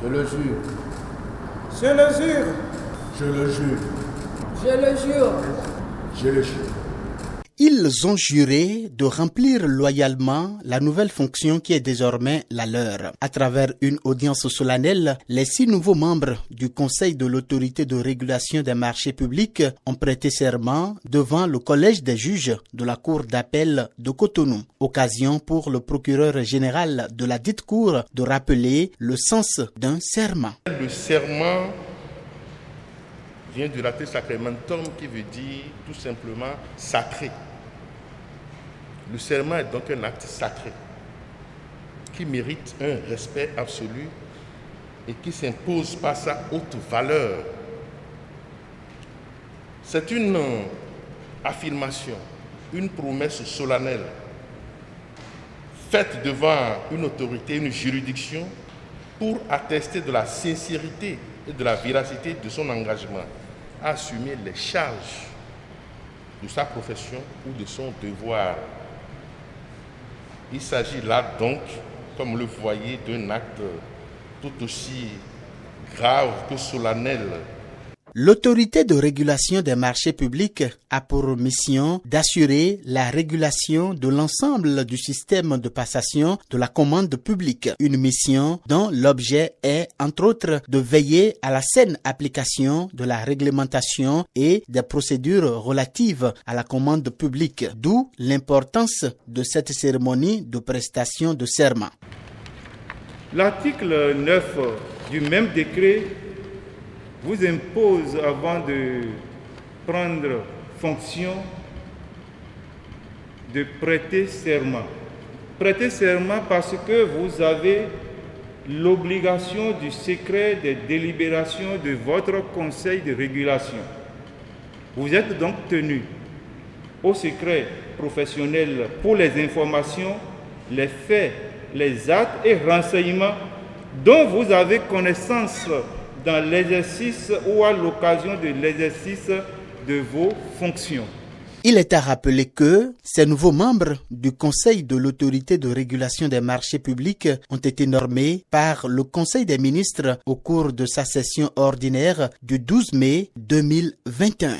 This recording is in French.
Je le jure. Je le jure. Je le jure. Je le jure. Je le jure. Ils ont juré de remplir loyalement la nouvelle fonction qui est désormais la leur. À travers une audience solennelle, les 6 nouveaux membres du Conseil de l'autorité de régulation des marchés publics ont prêté serment devant le collège des juges de la Cour d'appel de Cotonou. Occasion pour le procureur général de la dite cour de rappeler le sens d'un serment. Le serment vient du latin sacramentum qui veut dire tout simplement sacré. Le serment est donc un acte sacré qui mérite un respect absolu et qui s'impose par sa haute valeur. C'est une affirmation, une promesse solennelle faite devant une autorité, une juridiction pour attester de la sincérité et de la véracité de son engagement à assumer les charges de sa profession ou de son devoir. Il s'agit là donc, comme vous le voyez, d'un acte tout aussi grave que solennel. L'autorité de régulation des marchés publics a pour mission d'assurer la régulation de l'ensemble du système de passation de la commande publique. Une mission dont l'objet est, entre autres, de veiller à la saine application de la réglementation et des procédures relatives à la commande publique. D'où l'importance de cette cérémonie de prestation de serment. L'article 9 du même décret vous impose, avant de prendre fonction, de prêter serment. Prêter serment parce que vous avez l'obligation du secret des délibérations de votre conseil de régulation. Vous êtes donc tenu au secret professionnel pour les informations, les faits, les actes et renseignements dont vous avez connaissance dans l'exercice ou à l'occasion de l'exercice de vos fonctions. Il est à rappeler que ces nouveaux membres du Conseil de l'autorité de régulation des marchés publics ont été nommés par le Conseil des ministres au cours de sa session ordinaire du 12 mai 2021.